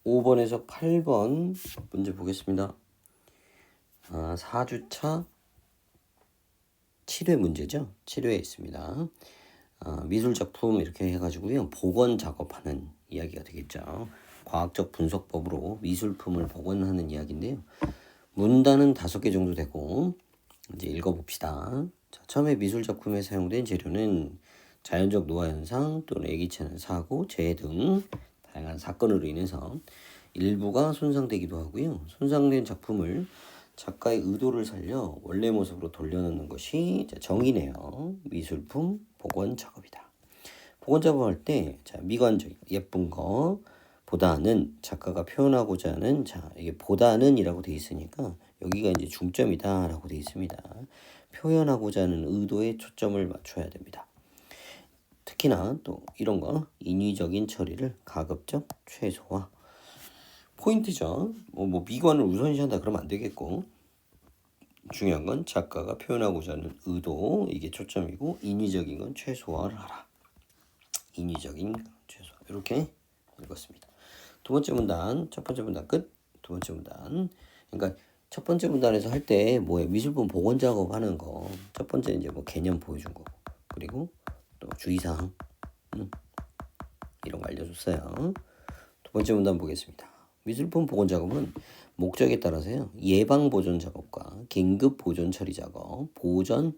5번에서 8번 문제 보겠습니다. 4주차 7회 문제죠. 7회에 있습니다. 미술작품 이렇게 해가지고요. 복원 작업하는 이야기가 되겠죠. 과학적 분석법으로 미술품을 복원하는 이야기인데요. 문단은 5개 정도 되고 이제 읽어봅시다. 자, 처음에 미술작품에 사용된 재료는 자연적 노화 현상 또는 예기치 않은 사고, 재해 등 다양한 사건으로 인해서 일부가 손상되기도 하고요. 손상된 작품을 작가의 의도를 살려 원래 모습으로 돌려놓는 것이 정의네요. 미술품 복원 작업이다. 복원 작업할 때 미관적인 예쁜 거 보다는 작가가 표현하고자 하는 이게 보다는이라고 되어 있으니까 여기가 이제 중점이다라고 되어 있습니다. 표현하고자 하는 의도에 초점을 맞춰야 됩니다. 특히나 또 이런 거 인위적인 처리를 가급적 최소화. 포인트죠. 뭐 미관을 우선시한다 그러면 안 되겠고, 중요한 건 작가가 표현하고자 하는 의도, 이게 초점이고, 인위적인 건 최소화를 하라. 인위적인 최소화. 이렇게 읽었습니다. 두 번째 문단, 첫 번째 문단 끝. 두 번째 문단. 그러니까 첫 번째 문단에서 할 때 뭐예요? 미술품 복원 작업하는 거. 첫 번째 이제 뭐 개념 보여준 거고, 그리고 또 주의사항 이런 거 알려줬어요. 두 번째 문단 보겠습니다. 미술품 복원 작업은 목적에 따라서요. 예방 보존 작업과 긴급 보존 처리 작업, 보존,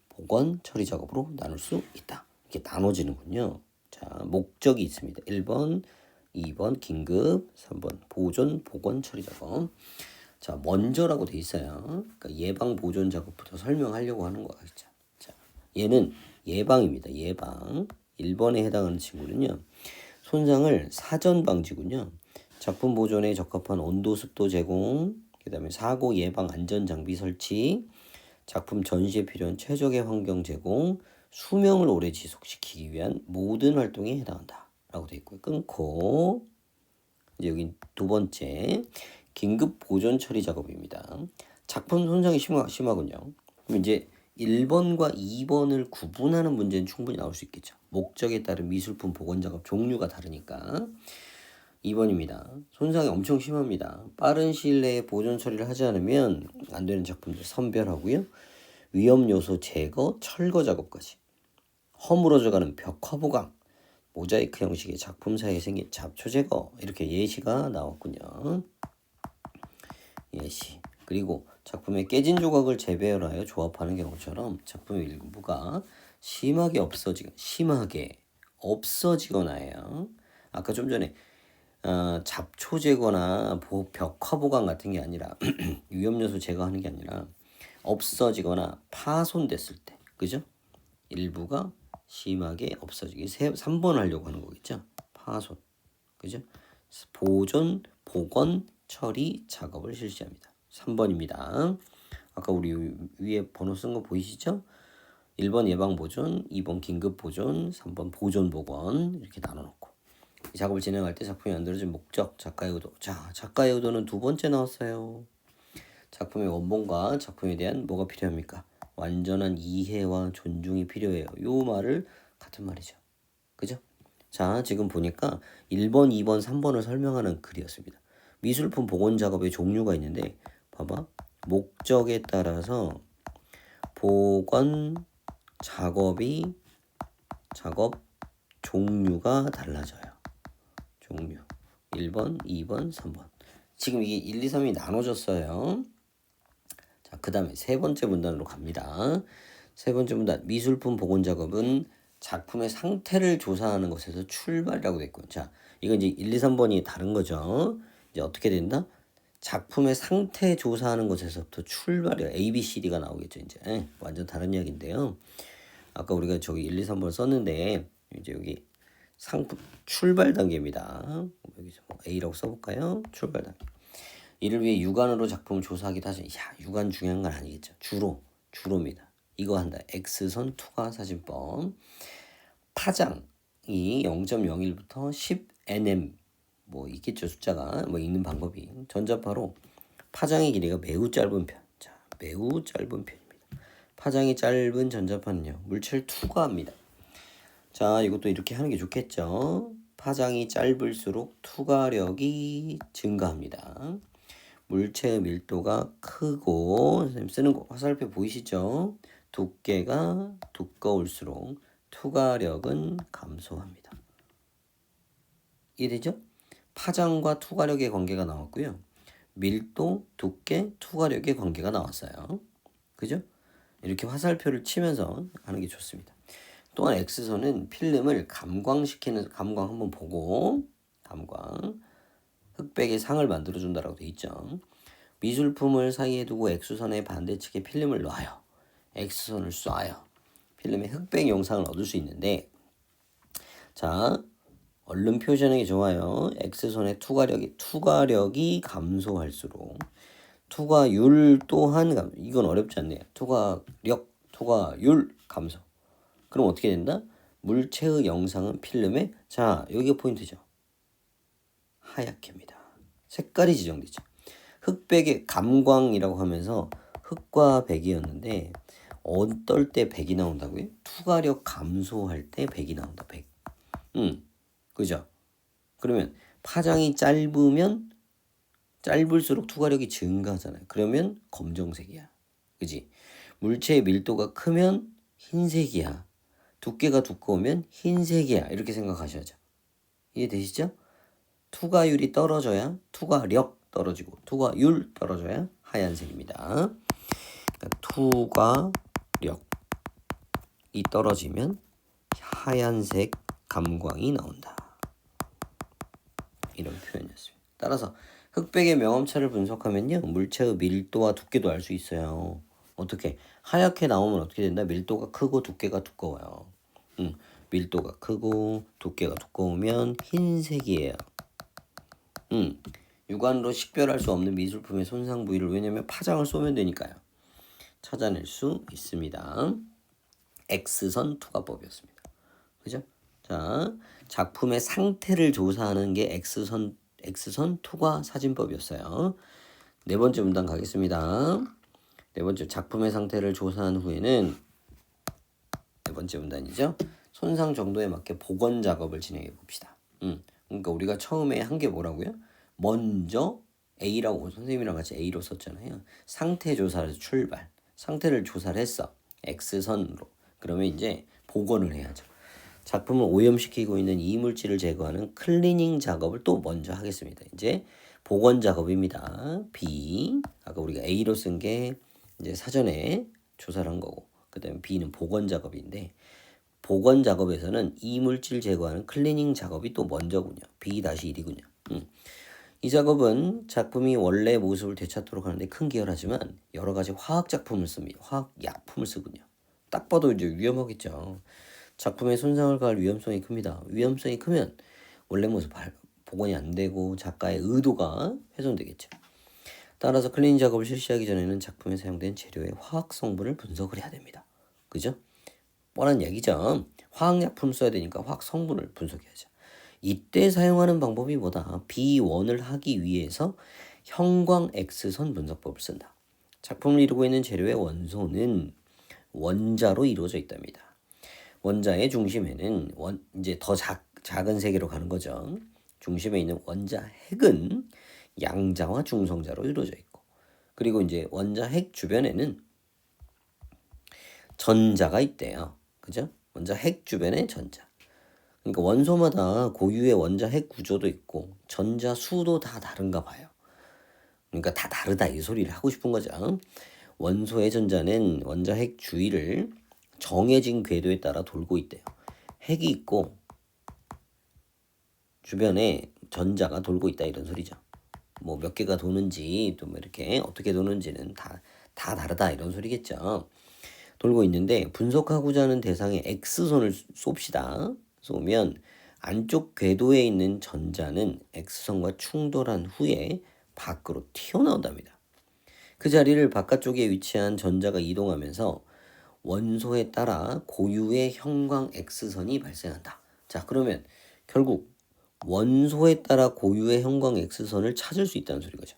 복원 처리 작업으로 나눌 수 있다. 이렇게 나눠지는군요. 자, 목적이 있습니다. 1번, 2번 긴급, 3번 보존, 복원 처리 작업. 자, 먼저라고 돼 있어요. 그러니까 예방 보존 작업부터 설명하려고 하는 거겠죠. 자, 얘는 예방입니다. 예방. 1번에 해당하는 친구는요. 손상을 사전 방지군요. 작품 보존에 적합한 온도, 습도 제공, 그 다음에 사고 예방 안전 장비 설치, 작품 전시에 필요한 최적의 환경 제공, 수명을 오래 지속시키기 위한 모든 활동에 해당한다 라고 되어 있고요. 끊고 이제 여기 두 번째 긴급 보존 처리 작업입니다. 작품 손상이 심하군요. 그럼 이제 1번과 2번을 구분하는 문제는 충분히 나올 수 있겠죠. 목적에 따른 미술품 복원 작업 종류가 다르니까. 2번입니다. 손상이 엄청 심합니다. 빠른 시일 내에 보존 처리를 하지 않으면 안 되는 작품들 선별하고요. 위험 요소 제거, 철거 작업까지. 허물어져가는 벽화 보강, 모자이크 형식의 작품 사이에 생긴 잡초 제거, 이렇게 예시가 나왔군요. 예시. 그리고 작품의 깨진 조각을 재배열하여 조합하는 경우처럼 작품의 일부가 심하게 없어지거나 해요. 아까 좀 전에 잡초 제거나 벽화 보강 같은 게 아니라 위험 요소 제거하는 게 아니라 없어지거나 파손됐을 때, 그죠? 일부가 심하게 없어지기. 3번 하려고 하는 거겠죠? 파손, 그죠? 보존, 복원, 처리 작업을 실시합니다. 3번입니다. 아까 우리 위에 번호 쓴 거 보이시죠? 1번 예방보존, 2번 긴급보존, 3번 보존복원 이렇게 나눠놓고 이 작업을 진행할 때 작품이 만들어진 목적, 작가의 의도. 자, 작가의 의도는 두 번째 나왔어요. 작품의 원본과 작품에 대한 뭐가 필요합니까? 완전한 이해와 존중이 필요해요. 요 말을 같은 말이죠. 그죠? 자, 지금 보니까 1번, 2번, 3번을 설명하는 글이었습니다. 미술품 복원 작업의 종류가 있는데 봐봐. 목적에 따라서 복원 작업 종류가 달라져요. 종류 1번, 2번, 3번. 지금 이게 1, 2, 3이 나눠졌어요. 자, 그 다음에 세 번째 문단으로 갑니다. 세 번째 문단, 미술품 복원 작업은 작품의 상태를 조사하는 것에서 출발이라고 되어 있고요. 자, 이건 이제 1, 2, 3번이 다른 거죠. 이제 어떻게 된다? 작품의 상태 조사하는 것에서부터 출발이야. A, B, C, D가 나오겠죠. 이제 완전 다른 이야기인데요. 아까 우리가 저기 1, 2, 3번 썼는데 이제 여기 상품 출발 단계입니다. 여기서 A라고 써볼까요? 출발 단계. 이를 위해 육안으로 작품을 조사하기도 하죠. 야, 육안 중요한 건 아니겠죠. 주로입니다. 이거 한다. X선 투과 사진법. 파장이 0.01부터 10nm 뭐 있겠죠. 숫자가 뭐 있는 방법이. 전자파로 파장의 길이가 매우 짧은 편. 자, 매우 짧은 편입니다. 파장이 짧은 전자파는요. 물체를 투과합니다. 자, 이것도 이렇게 하는 게 좋겠죠. 파장이 짧을수록 투과력이 증가합니다. 물체의 밀도가 크고 선생님 쓰는 거 화살표 보이시죠? 두께가 두꺼울수록 투과력은 감소합니다. 이해되죠? 파장과 투과력의 관계가 나왔고요. 밀도, 두께, 투과력의 관계가 나왔어요. 그죠? 이렇게 화살표를 치면서 하는 게 좋습니다. 또한 X선은 필름을 감광시키는, 감광 한번 보고, 감광, 흑백의 상을 만들어준다라고 돼 있죠. 미술품을 사이에 두고 X선의 반대측에 필름을 놔요. X선을 쏴요. 필름의 흑백 영상을 얻을 수 있는데, 자, 얼른 표시하는 게 좋아요. X선의 투과력이 감소할수록 투과율 또한 이건 어렵지 않네요. 투과율 감소. 그럼 어떻게 된다? 물체의 영상은 필름에 자 여기가 포인트죠. 하얗게입니다. 색깔이 지정되죠. 흑백의 감광이라고 하면서 흑과 백이었는데 어떨 때 백이 나온다고요? 투과력 감소할 때 백이 나온다. 백. 그죠? 그러면 파장이 짧을수록 투과력이 증가하잖아요. 그러면 검정색이야. 그지? 물체의 밀도가 크면 흰색이야. 두께가 두꺼우면 흰색이야. 이렇게 생각하셔야죠. 이해되시죠? 투과율이 떨어져야 투과력 떨어지고 투과율 떨어져야 하얀색입니다. 그러니까 투과력이 떨어지면 하얀색 감광이 나온다. 이런 표현이었습니다. 따라서 흑백의 명암차를 분석하면요. 물체의 밀도와 두께도 알 수 있어요. 어떻게? 하얗게 나오면 어떻게 된다? 밀도가 크고 두께가 두꺼워요. 밀도가 크고 두께가 두꺼우면 흰색이에요. 육안으로 식별할 수 없는 미술품의 손상 부위를 왜냐면 파장을 쏘면 되니까요. 찾아낼 수 있습니다. X선 투과법이었습니다. 그죠? 자, 작품의 상태를 조사하는 게 X선 투과 사진법이었어요. 네 번째 문단 가겠습니다. 네 번째 작품의 상태를 조사한 후에는 네 번째 문단이죠. 손상 정도에 맞게 복원 작업을 진행해 봅시다. 그러니까 우리가 처음에 한 게 뭐라고요? 먼저 A라고 선생님이랑 같이 A로 썼잖아요. 상태 조사를 출발. 상태를 조사를 했어. X선으로. 그러면 이제 복원을 해야죠. 작품을 오염시키고 있는 이물질을 제거하는 클리닝 작업을 또 먼저 하겠습니다. 이제 복원 작업입니다. B. 아까 우리가 A로 쓴 게 이제 사전에 조사를 한 거고, 그 다음에 B는 복원 작업인데, 복원 작업에서는 이물질 제거하는 클리닝 작업이 또 먼저군요. B-1이군요. 이 작업은 작품이 원래 모습을 되찾도록 하는데 큰 기여를 하지만 여러 가지 화학 작품을 씁니다. 화학 약품을 쓰군요. 딱 봐도 이제 위험하겠죠. 작품에 손상을 가할 위험성이 큽니다. 위험성이 크면 원래 모습 복원이 안 되고 작가의 의도가 훼손되겠죠. 따라서 클리닝 작업을 실시하기 전에는 작품에 사용된 재료의 화학 성분을 분석을 해야 됩니다. 그죠? 뻔한 얘기죠. 화학약품 써야 되니까 화학 성분을 분석해야죠. 이때 사용하는 방법이 뭐다? B1을 하기 위해서 형광 X선 분석법을 쓴다. 작품을 이루고 있는 재료의 원소는 원자로 이루어져 있답니다. 원자의 중심에는 이제 더 작은 세계로 가는 거죠. 중심에 있는 원자 핵은 양자와 중성자로 이루어져 있고, 그리고 이제 원자 핵 주변에는 전자가 있대요. 그죠? 원자 핵 주변에 전자. 그러니까 원소마다 고유의 원자 핵 구조도 있고 전자 수도 다 다른가 봐요. 그러니까 다 다르다 이 소리를 하고 싶은 거죠. 원소의 전자는 원자 핵 주위를 정해진 궤도에 따라 돌고 있대요. 핵이 있고 주변에 전자가 돌고 있다 이런 소리죠. 뭐 몇 개가 도는지 또 뭐 이렇게 어떻게 도는지는 다 다르다 이런 소리겠죠. 돌고 있는데 분석하고자 하는 대상에 X선을 쏩시다. 쏘면 안쪽 궤도에 있는 전자는 X선과 충돌한 후에 밖으로 튀어나온답니다. 그 자리를 바깥쪽에 위치한 전자가 이동하면서 원소에 따라 고유의 형광 X선이 발생한다. 자, 그러면 결국 원소에 따라 고유의 형광 X선을 찾을 수 있다는 소리죠.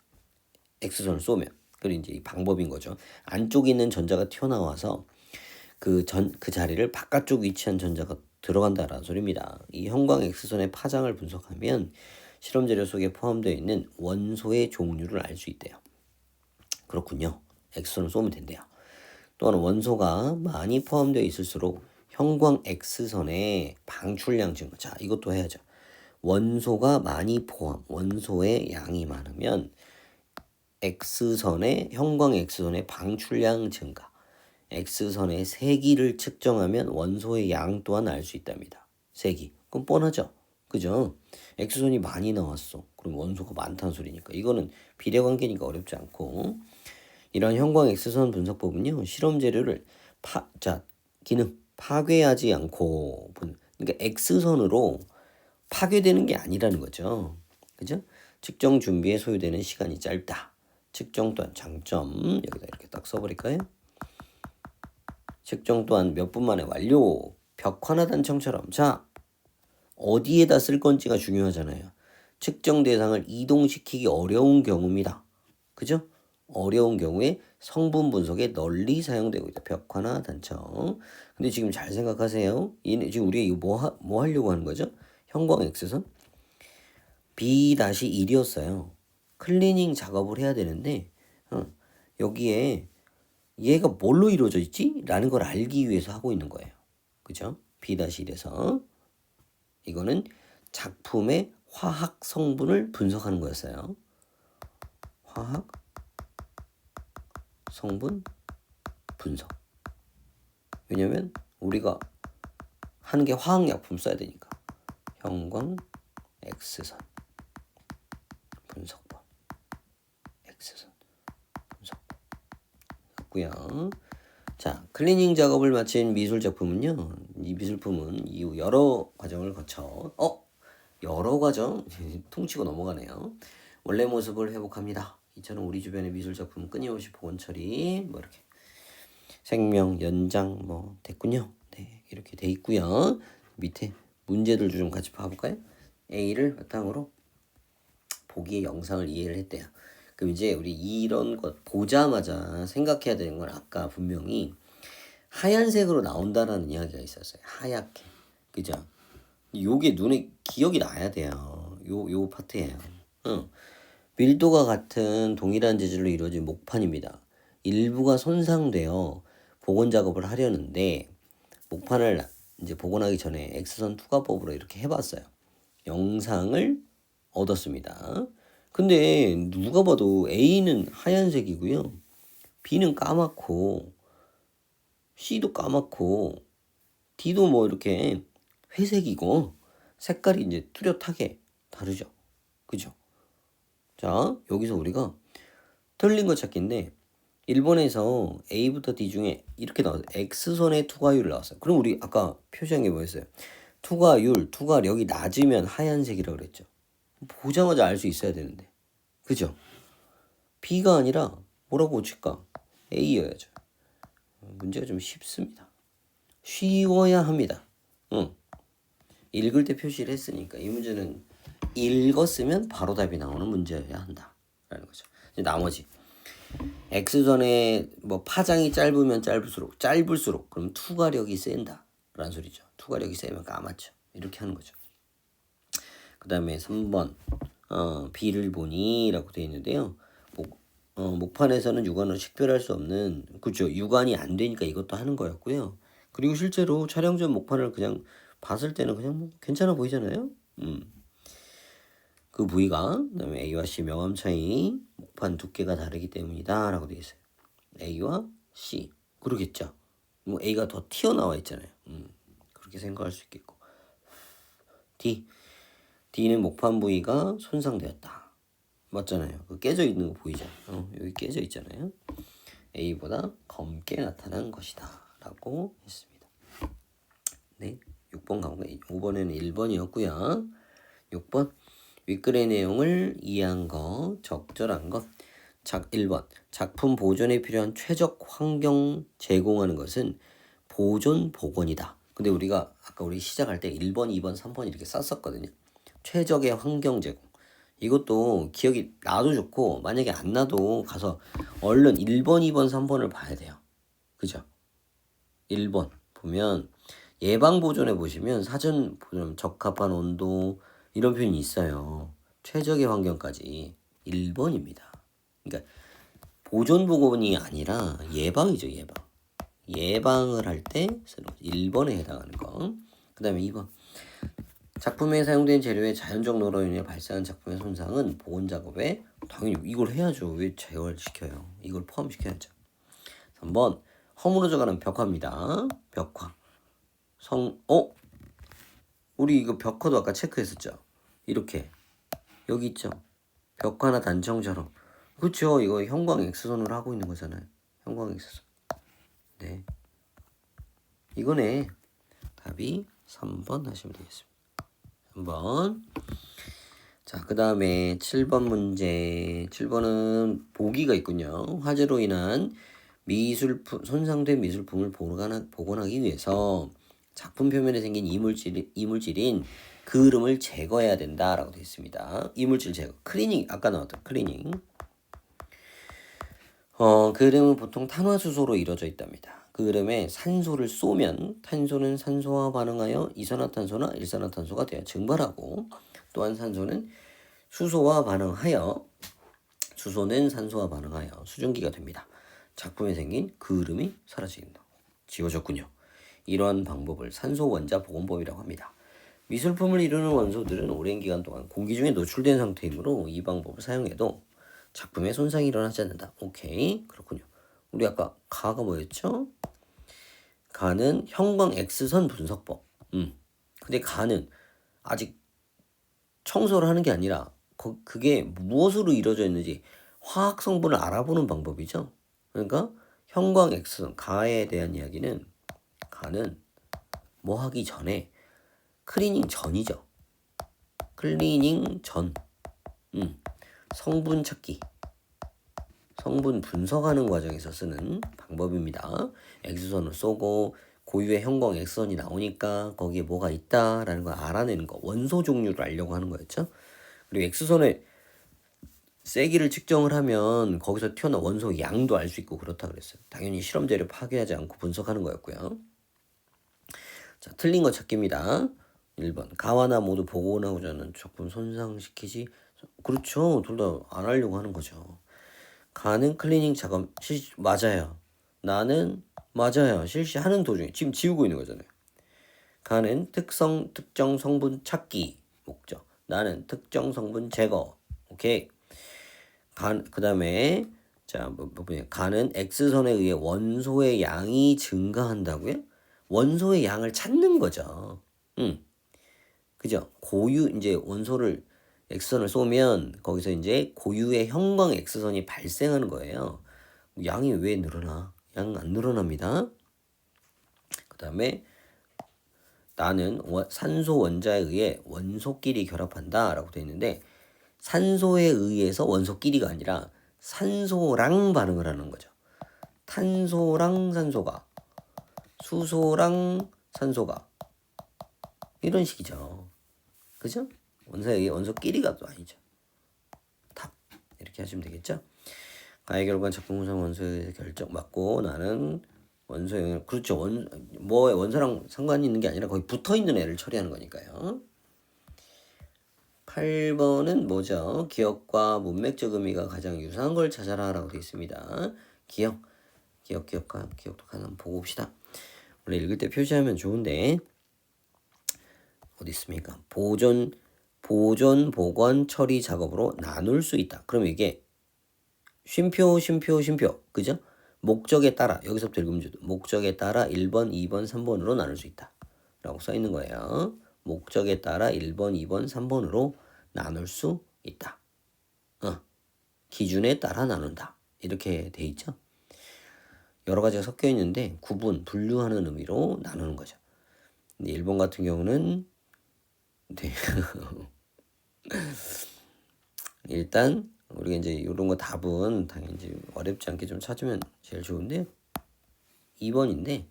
X선을 쏘면. 그리고 이제 이 방법인 거죠. 안쪽에 있는 전자가 튀어나와서 그 자리를 바깥쪽 위치한 전자가 들어간다라는 소리입니다. 이 형광 X선의 파장을 분석하면 실험 재료 속에 포함되어 있는 원소의 종류를 알 수 있대요. 그렇군요. X선을 쏘면 된대요. 또한 원소가 많이 포함되어 있을수록 형광 X선의 방출량 증가. 자, 이것도 해야죠. 원소가 많이 포함, 원소의 양이 많으면 X선의 형광 X선의 방출량 증가. X선의 세기를 측정하면 원소의 양 또한 알 수 있답니다. 세기. 그럼 뻔하죠. 그죠? X선이 많이 나왔어. 그럼 원소가 많다는 소리니까. 이거는 비례관계니까 어렵지 않고. 이런 형광 X선 분석법은요. 실험 재료를 기능 파괴하지 않고 그러니까 X선으로 파괴되는 게 아니라는 거죠. 그죠? 측정 준비에 소요되는 시간이 짧다. 측정 또한 장점. 여기다 이렇게 딱 써버릴까요? 측정 또한 몇 분 만에 완료. 벽화나 단청처럼. 자, 어디에다 쓸 건지가 중요하잖아요. 측정 대상을 이동시키기 어려운 경우입니다. 그죠? 어려운 경우에 성분 분석에 널리 사용되고 있다. 벽화나 단청. 근데 지금 잘 생각하세요. 지금 우리 이거 뭐 하려고 하는 거죠? 형광 X선? B-1이었어요. 클리닝 작업을 해야 되는데 여기에 얘가 뭘로 이루어져 있지? 라는 걸 알기 위해서 하고 있는 거예요. 그죠? B-1에서 이거는 작품의 화학 성분을 분석하는 거였어요. 화학 성분 분석. 왜냐면 우리가 하는 게 화학약품 써야 되니까. 형광 X선 분석법. X선 분석법. 고요. 자, 클리닝 작업을 마친 미술 작품은요. 이 미술품은 이후 여러 과정을 거쳐 여러 과정 퉁치고 넘어가네요. 원래 모습을 회복합니다. 이처럼 우리 주변의 미술 작품 끊임없이 복원 처리 뭐 이렇게 생명 연장 뭐 됐군요. 네, 이렇게 돼 있고요. 밑에 문제들 좀 같이 봐볼까요? A를 바탕으로 보기의 영상을 이해를 했대요. 그럼 이제 우리 이런 것 보자마자 생각해야 되는 건 아까 분명히 하얀색으로 나온다라는 이야기가 있었어요. 하얗게. 그죠? 요게 눈에 기억이 나야 돼요. 요 파트예요. 밀도가 같은 동일한 재질로 이루어진 목판입니다. 일부가 손상되어 복원 작업을 하려는데 목판을 이제 복원하기 전에 X선 투과법으로 이렇게 해봤어요. 영상을 얻었습니다. 근데 누가 봐도 A는 하얀색이고요. B는 까맣고 C도 까맣고 D도 뭐 이렇게 회색이고 색깔이 이제 뚜렷하게 다르죠. 그죠? 자, 여기서 우리가 틀린 거 찾기인데 일본에서 A부터 D 중에 이렇게 나왔어요. X선의 투과율을 나왔어요. 그럼 우리 아까 표시한 게 뭐였어요? 투과율, 투과력이 낮으면 하얀색이라고 그랬죠. 보자마자 알 수 있어야 되는데. 그죠? B가 아니라 뭐라고 칠까? A여야죠. 문제가 좀 쉽습니다. 쉬워야 합니다. 읽을 때 표시를 했으니까 이 문제는 읽었으면 바로 답이 나오는 문제여야 한다라는 거죠. 이제 나머지 X선의 뭐 파장이 짧으면 짧을수록 그럼 투과력이 센다라는 소리죠. 투과력이 세면 까맣죠. 이렇게 하는 거죠. 그 다음에 3번 B를 보니 라고 되어 있는데요. 목판에서는 육안으로 식별할 수 없는 그렇죠. 육안이 안 되니까 이것도 하는 거였고요. 그리고 실제로 촬영 전 목판을 그냥 봤을 때는 그냥 뭐 괜찮아 보이잖아요. 그 부위가 그다음에 A와 C 명암 차이 목판 두께가 다르기 때문이다 라고 되어 있어요. A와 C 그러겠죠. 뭐 A가 더 튀어나와 있잖아요. 그렇게 생각할 수 있겠고 D는 목판 부위가 손상되었다. 맞잖아요. 그 깨져 있는 거 보이잖아요. 여기 깨져 있잖아요. A보다 검게 나타난 것이다 라고 했습니다. 네, 6번 가고 5번에는 1번이었고요. 6번 윗글의 내용을 이해한 것, 적절한 것. 1번 작품 보존에 필요한 최적 환경 제공하는 것은 보존 복원이다. 근데 우리가 아까 우리 시작할 때 1번, 2번, 3번 이렇게 썼었거든요. 최적의 환경 제공. 이것도 기억이 나도 좋고 만약에 안 나도 가서 얼른 1번, 2번, 3번을 봐야 돼요. 그죠? 1번 보면 예방 보존에 보시면 사전 보존, 적합한 온도 이런 표현이 있어요. 최적의 환경까지 1번입니다. 그러니까 보존 보건이 아니라 예방이죠, 예방. 예방을 할 때 쓰는 1번에 해당하는 거. 그 다음에 2번. 작품에 사용된 재료의 자연적 노로 인해 발생한 작품의 손상은 보건 작업에 당연히 이걸 해야죠. 왜 제거시켜요? 이걸 포함시켜야죠. 3번. 허물어져가는 벽화입니다. 벽화. 우리 이거 벽화도 아까 체크했었죠? 이렇게. 여기 있죠? 벽화나 단청처럼. 그렇죠? 이거 형광 X선으로 하고 있는 거잖아요. 형광 X선. 네. 이거네. 답이 3번 하시면 되겠습니다. 3번. 자, 그 다음에 7번 문제. 7번은 보기가 있군요. 화재로 인한 손상된 미술품을 복원하기 위해서 작품 표면에 생긴 이물질인 그을음을 제거해야 된다라고 되어 있습니다. 이물질 제거. 클리닝, 아까 나왔던 클리닝. 그을음은 보통 탄화수소로 이루어져 있답니다. 그을음에 산소를 쏘면 탄소는 산소와 반응하여 이산화탄소나 일산화탄소가 되어 증발하고, 또한 산소는 수소와 반응하여 수소는 산소와 반응하여 수증기가 됩니다. 작품에 생긴 그을음이 사라진다. 지워졌군요. 이러한 방법을 산소 원자 복원법이라고 합니다. 미술품을 이루는 원소들은 오랜 기간 동안 공기 중에 노출된 상태이므로 이 방법을 사용해도 작품에 손상이 일어나지 않는다. 오케이, 그렇군요. 우리 아까 가가 뭐였죠? 가는 형광 X선 분석법. 근데 가는 아직 청소를 하는 게 아니라 그게 무엇으로 이루어져 있는지 화학 성분을 알아보는 방법이죠. 그러니까 형광 X선 가에 대한 이야기는, 가는 뭐 하기 전에 클리닝 전이죠. 클리닝 전. 성분 찾기, 성분 분석하는 과정에서 쓰는 방법입니다. X선을 쏘고 고유의 형광 X선이 나오니까 거기에 뭐가 있다라는 걸 알아내는 거, 원소 종류를 알려고 하는 거였죠. 그리고 X선의 세기를 측정을 하면 거기서 튀어나온 원소 양도 알 수 있고 그렇다 그랬어요. 당연히 실험재를 파괴하지 않고 분석하는 거였고요. 자, 틀린 거 찾기입니다. 1번. 가와나 모두 복원하고자 하는 작품 손상시키지. 그렇죠. 둘 다 안 하려고 하는 거죠. 가는 클리닝 작업 맞아요. 나는 맞아요. 실시하는 도중에 지금 지우고 있는 거잖아요. 가는 특정 성분 찾기 목적. 나는 특정 성분 제거. 오케이. 그 다음에 자, 가는 X선에 의해 원소의 양이 증가한다고요? 원소의 양을 찾는 거죠. 그죠? 고유 이제 원소를 X선을 쏘면 거기서 이제 고유의 형광 X선이 발생하는 거예요. 양이 왜 늘어나? 양 안 늘어납니다. 그 다음에 나는 산소 원자에 의해 원소끼리 결합한다 라고 되어 있는데, 산소에 의해서 원소끼리가 아니라 산소랑 반응을 하는 거죠. 탄소랑 산소가, 수소랑 산소가, 이런 식이죠. 그죠? 원소에 의해 원소끼리가 또 아니죠. 답. 이렇게 하시면 되겠죠? 가의 결과 작품 구성 원소에 결정 맞고, 나는 원소 영역, 그렇죠. 원소랑 상관이 있는 게 아니라 거기 붙어 있는 애를 처리하는 거니까요. 8번은 뭐죠? 기억과 문맥적 의미가 가장 유사한 걸 찾아라라고 되어 있습니다. 기억도 하나 보고 봅시다. 원래 읽을 때 표시하면 좋은데 어디 있습니까? 보존, 보관, 처리 작업으로 나눌 수 있다. 그럼 이게 쉼표, 그죠? 목적에 따라, 여기서부터 읽으면 좋죠. 목적에 따라 1번, 2번, 3번으로 나눌 수 있다 라고 써 있는 거예요. 목적에 따라 1번, 2번, 3번으로 나눌 수 있다. 기준에 따라 나눈다. 이렇게 돼 있죠. 여러 가지가 섞여 있는데 분류하는 의미로 나누는 거죠. 근데 1번 같은 경우는 네. 일단 우리가 이제 이런 거 답은 당연히 이제 어렵지 않게 좀 찾으면 제일 좋은데, 2번인데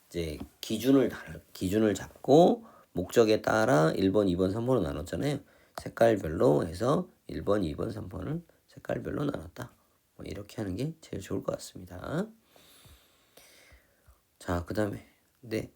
이제 기준을 잡고 목적에 따라 1번, 2번, 3번으로 나눴잖아요. 색깔별로 해서 1번, 2번, 3번을 색깔별로 나눴다. 뭐 이렇게 하는 게 제일 좋을 것 같습니다. 자, 그 다음에 네,